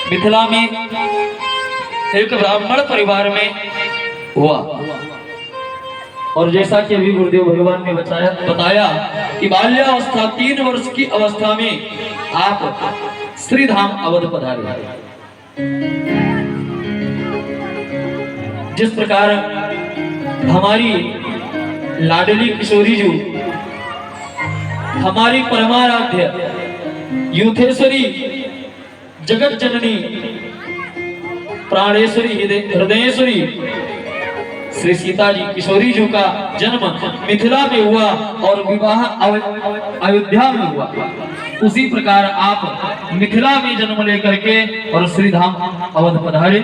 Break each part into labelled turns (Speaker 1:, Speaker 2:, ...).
Speaker 1: मिथिला में एक ब्राह्मण परिवार में हुआ। और जैसा कि अभी गुरुदेव भगवान ने बताया कि बाल्यावस्था 3 वर्ष की अवस्था में आप श्रीधाम अवध पधारे। जिस प्रकार हमारी लाडली किशोरी जी, हमारी परमाराध्य यूथेश्वरी जगत जननी प्राणेश्वरी हृदयेश्वरी श्री सीता जी किशोरी जी का जन्म मिथिला में हुआ और विवाह अयोध्या में हुआ, उसी प्रकार आप मिथिला में जन्म लेकर के और श्रीधाम अवध पधारे।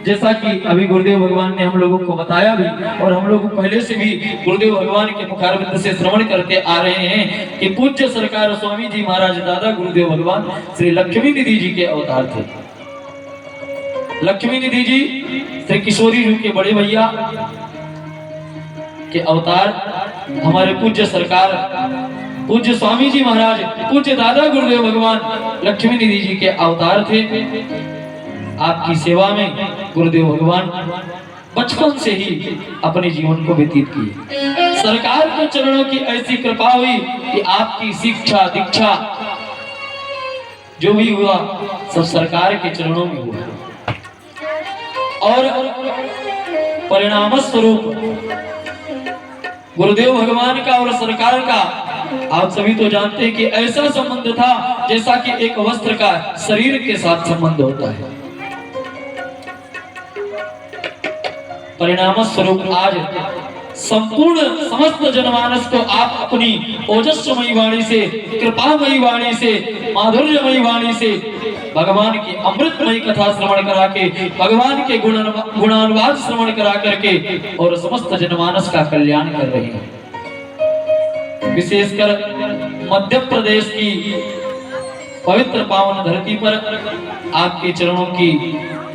Speaker 1: जैसा कि अभी गुरुदेव भगवान ने हम लोगों को बताया भी, और हम लोग पहले से भी गुरुदेव भगवान के मुखारविंद से श्रवण करते आ रहे हैं कि पूज्य सरकार स्वामी जी महाराज दादा गुरुदेव भगवान श्री लक्ष्मी निधि जी के अवतार थे। लक्ष्मी निधि जी श्री किशोरी जी के बड़े भैया के अवतार हमारे पूज्य सरकार पूज्य स्वामी जी महाराज पूज्य दादा गुरुदेव भगवान लक्ष्मी निधि जी के अवतार थे। आपकी सेवा में गुरुदेव भगवान बचपन से ही अपने जीवन को व्यतीत किए। सरकार के चरणों की ऐसी कृपा हुई कि आपकी शिक्षा दीक्षा जो भी हुआ सब सरकार के चरणों में हुआ, और परिणाम स्वरूप गुरुदेव भगवान का और सरकार का आप सभी तो जानते हैं कि ऐसा संबंध था जैसा कि एक वस्त्र का शरीर के साथ संबंध होता है। परिणाम स्वरूप आज संपूर्ण समस्त जनमानस को आप अपनी ओजस्वी वाणी से, कृपामयी वाणी से, माधुर्यमयी वाणी से भगवान की अमृतमयी कथा श्रवण करा के, भगवान के गुणानुवाद श्रवण करा करके और समस्त जनमानस का कल्याण कर रहे हैं। विशेषकर मध्य प्रदेश की पवित्र पावन धरती पर आपके चरणों की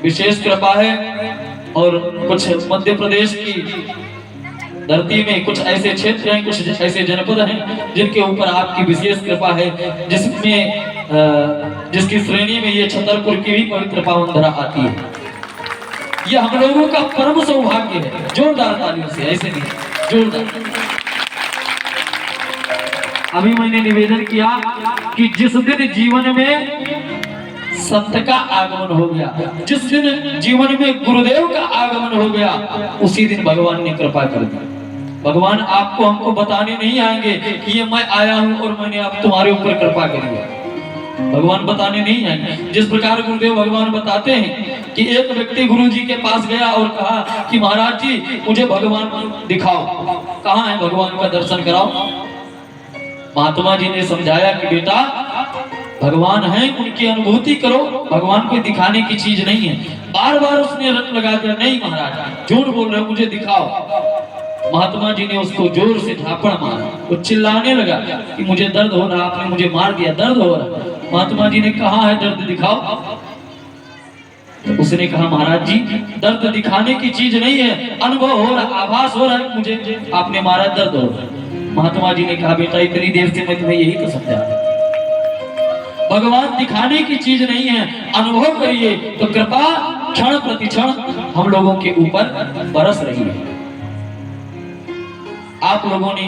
Speaker 1: विशेष कृपा है, और कुछ मध्य प्रदेश की धरती में कुछ ऐसे क्षेत्र हैं, कुछ ऐसे जनपद हैं जिनके ऊपर आपकी विशेष कृपा है, जिसकी श्रेणी में ये छतरपुर की भी पवित्र पावन धरा आती है। ये हम लोगों का परम सौभाग्य है। जोरदार तालियों से, ऐसे नहीं, जोरदार। अभी मैंने निवेदन किया कि जिस दिन जीवन में संत का आगमन हो गया, जिस दिन जीवन में गुरुदेव का आगमन हो गया, उसी दिन भगवान ने कृपा कर दी। भगवान आपको हमको बताने नहीं आएंगे कि ये मैं आया हूं और मैंने अब तुम्हारे ऊपर कृपा करी है। भगवान बताने नहीं आएंगे। जिस प्रकार गुरुदेव भगवान बताते हैं कि एक व्यक्ति गुरु जी के पास गया और कहा कि महाराज जी मुझे भगवान दिखाओ, कहाँ है भगवान का दर्शन कराओ। महात्मा जी ने समझाया कि बेटा भगवान है, उनकी अनुभूति करो, भगवान को दिखाने की चीज नहीं है। बार बार उसने रट लगा दिया, नहीं महाराज झूठ बोल रहे हो, मुझे दिखाओ। महात्मा जी ने उसको जोर से झापड़ मारा, वो चिल्लाने लगा कि मुझे दर्द हो रहा, आपने मुझे मार दिया, दर्द हो रहा। महात्मा जी ने कहा है दर्द दिखाओ। तो उसने कहा महाराज जी दर्द दिखाने की चीज नहीं है, अनुभव हो रहा, आभास हो रहा है मुझे आपने मारा, दर्द हो रहा। महात्मा जी ने कहा बेटा इतनी देर से मैं तुम्हें यही तो समझा, भगवान दिखाने की चीज नहीं है, अनुभव करिए। तो कृपा क्षण प्रति क्षण हम लोगों के ऊपर बरस रही है। आप लोगों ने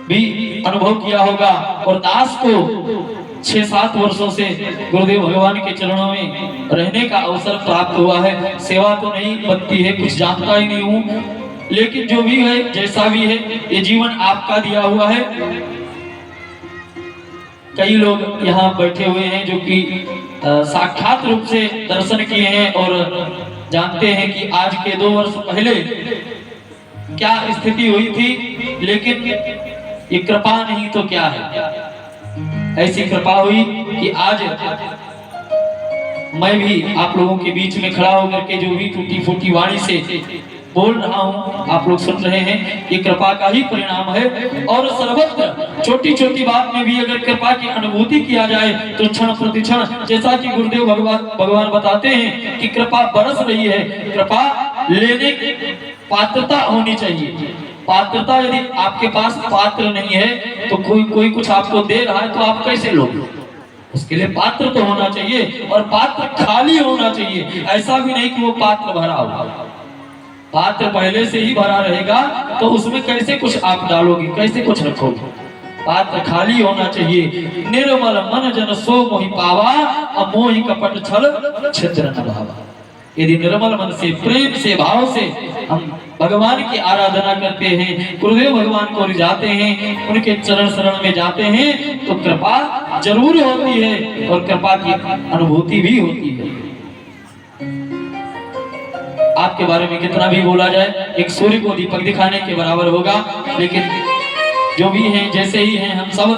Speaker 1: भी अनुभव किया होगा, और दास को 6-7 वर्षों से गुरुदेव भगवान के चरणों में रहने का अवसर प्राप्त हुआ है। सेवा तो नहीं बनती है, कुछ जानता ही नहीं हूं, लेकिन जो भी है जैसा भी है ये जीवन आपका दिया हुआ है। कई लोग यहाँ बैठे हुए हैं जो कि साक्षात रूप से दर्शन किए हैं और जानते हैं कि आज के 2 वर्ष पहले क्या स्थिति हुई थी, लेकिन ये कृपा नहीं तो क्या है। ऐसी कृपा हुई कि आज मैं भी आप लोगों के बीच में खड़ा होकर के जो भी टूटी फूटी वाणी से बोल रहा हूँ, आप लोग सुन रहे हैं, ये कृपा का ही परिणाम है। और सर्वत्र छोटी छोटी बात में भी अगर कृपा की अनुभूति किया जाए तो क्षण प्रति क्षण, जैसा कि गुरुदेव भगवान बताते हैं कि कृपा बरस रही है। कृपा लेने की पात्रता होनी चाहिए। पात्रता यदि आपके पास पात्र नहीं है तो कोई कुछ आपको दे रहा है तो आप कैसे लोगे? उसके लिए पात्र तो होना चाहिए, और पात्र खाली होना चाहिए। ऐसा भी नहीं कि वो पात्र भरा हो। पात्र पहले से ही भरा रहेगा तो उसमें कैसे कुछ आप डालोगे, कैसे कुछ रखोगे। पात्र खाली होना चाहिए। निर्मल मन जन सो मोहि पावा, अमोहि कपट छल छिद्र न भावा। यदि निर्मल मन से, प्रेम से, भाव से हम भगवान की आराधना करते हैं, गुरुदेव भगवान को रिझाते हैं, उनके चरण शरण में जाते हैं, तो कृपा जरूर होती है और कृपा की अनुभूति भी होती है। आपके बारे में कितना भी बोला जाए, एक सूर्य को दीपक दिखाने के बराबर होगा। लेकिन जो भी हैं, जैसे ही हैं, हम सब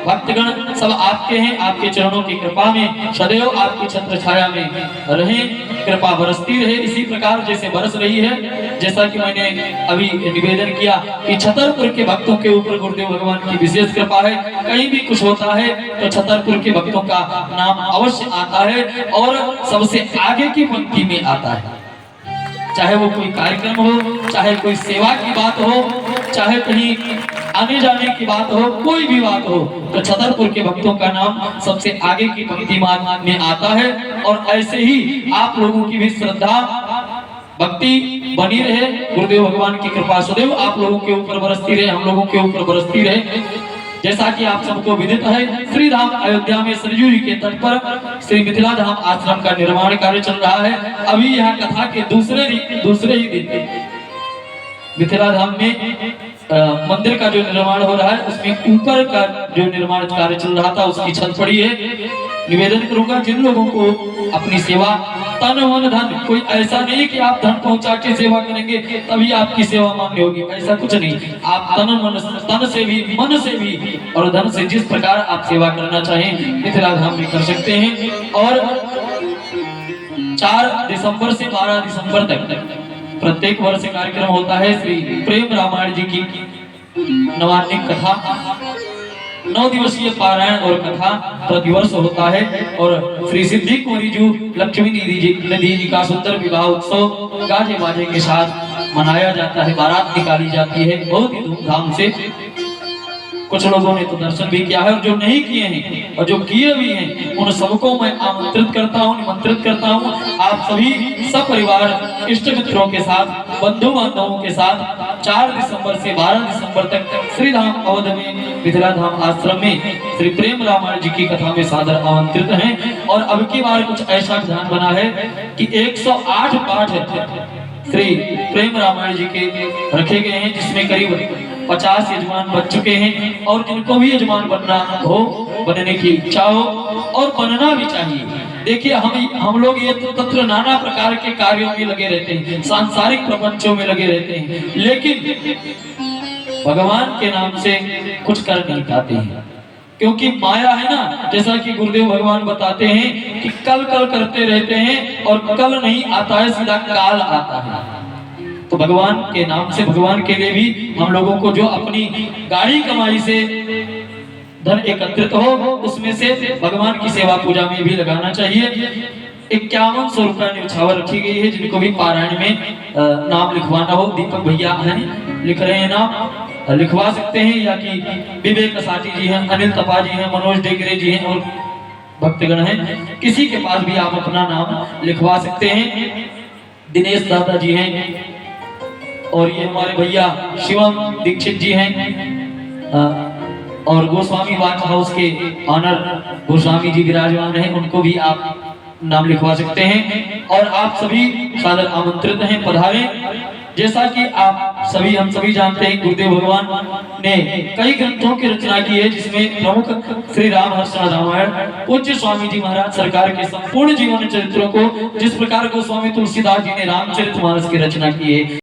Speaker 1: भक्तगण सब आपके हैं। आपके चरणों की कृपा में सदैव आपकी छत्र छाया में रहें, कृपा बरसती रहे इसी प्रकार जैसे बरस रही है। जैसा कि मैंने अभी निवेदन किया कि छतरपुर के भक्तों के ऊपर गुरुदेव भगवान की विशेष कृपा है। कहीं भी कुछ होता है तो छतरपुर के भक्तों का नाम अवश्य आता है और सबसे आगे की पंक्ति में आता है। चाहे वो कोई कार्यक्रम हो, चाहे कोई सेवा की बात हो, चाहे कहीं आने जाने की बात हो, कोई भी बात हो, तो छतरपुर के भक्तों का नाम सबसे आगे की पंक्ति में आता है। और ऐसे ही आप लोगों की भी श्रद्धा भक्ति बनी रहे, गुरुदेव भगवान की कृपा सदैव आप लोगों के ऊपर बरसती रहे, हम लोगों के ऊपर बरसती रहे। जैसा कि आप सबको विदित है, श्री धाम अयोध्या में सरयू जी के तट पर श्री मिथिला धाम आश्रम का निर्माण कार्य चल रहा है। अभी यहाँ कथा के दूसरे ही दिन मिथिला धाम में मंदिर का जो निर्माण हो रहा है, उसमें ऊपर का जो निर्माण कार्य चल रहा था उसकी छत पड़ी है। निवेदन करूंगा जिन लोगों को अपनी सेवा तन मन धन, कोई ऐसा नहीं कि आप धन पहुंचा के सेवा करेंगे तभी आपकी सेवा मान्य होगी, ऐसा कुछ नहीं। आप तन से भी, मन से भी और धन से जिस प्रकार आप सेवा करना चाहें मिथिला धाम में कर सकते हैं। और 4 दिसंबर से 12 दिसंबर तक प्रत्येक वर्ष कार्यक्रम होता है श्री प्रेम रामायण जी की नवान्निक कथा। 9 दिवसीय पारायण और कथा प्रतिवर्ष होता है। और श्री सिद्धि कुंवरी जी लक्ष्मी नदी जी का सुंदर विवाह उत्सव गाजे बाजे के साथ मनाया जाता है। बारात निकाली जाती है बहुत ही धूमधाम से। कुछ लोगों ने तो दर्शन भी किया है और जो नहीं किए हैं और जो किए भी हैं उन सबको मैं आमंत्रित करता हूँ, निमंत्रित करता हूँ। आप सभी सपरिवार इष्ट मित्रों के साथ, बंधु बांधवों के साथ 4 दिसंबर से 12 दिसंबर तक श्री धाम अवध में मिथिला धाम आश्रम में श्री प्रेम रामायण जी की कथा में सादर आमंत्रित हैं। और अब की बार कुछ ऐसा विधान बना है कि 108 पाठ श्री प्रेम रामायण जी के रखे गए हैं, जिसमें करीब 50 यजमान बन चुके हैं। और जिनको भी यजमान बनना हो, बनने की इच्छा हो और बनना भी चाहिए। देखिए हम लोग ये तत्र नाना प्रकार के कार्यों में लगे रहते हैं, सांसारिक प्रपंचों में लगे रहते हैं, लेकिन भगवान के नाम से कुछ कर नहीं पाते हैं, क्योंकि माया है ना। जैसा कि गुरुदेव भगवान बताते हैं कि कल कल करते रहते हैं और कल नहीं आता है, सीधा काल आता है। तो भगवान के नाम से, भगवान के लिए भी हम लोगों को जो अपनी गाड़ी कमाई से धन एकत्रित हो, उसमें से भगवान की सेवा पूजा में भी लगाना चाहिए। 5100 रुपया न्यौछावर रखी गई है। जिनको भी पारायण में नाम लिखवाना हो, दीपक भैया हैं लिख रहे हैं नाम, लिखवा सकते हैं। या कि विवेक साथी जी हैं, अनिल तपा जी हैं, मनोज डेगरे जी हैं और भक्तगण हैं, किसी के पास भी आप अपना नाम लिखवा सकते हैं। दिनेश दादा जी हैं और ये हमारे भैया शिवम दीक्षित जी हैं और गोस्वामी वाच हाउस के ऑनर गोस्वामी जी विराजमान हैं, उनको भी आप नाम लिखवा सकते हैं। और आप सभी सादर आमंत्रित हैं, पधारें। जैसा कि आप सभी, हम सभी जानते हैं, गुरुदेव भगवान ने कई ग्रंथों की रचना की है, जिसमें प्रमुख श्री राम हर्षण रामायण, पूज्य स्वामी जी महाराज सरकार के संपूर्ण जीवन चरित्रों को जिस प्रकार गोस्वामी तुलसीदास जी ने रामचरितमानस की रचना की है,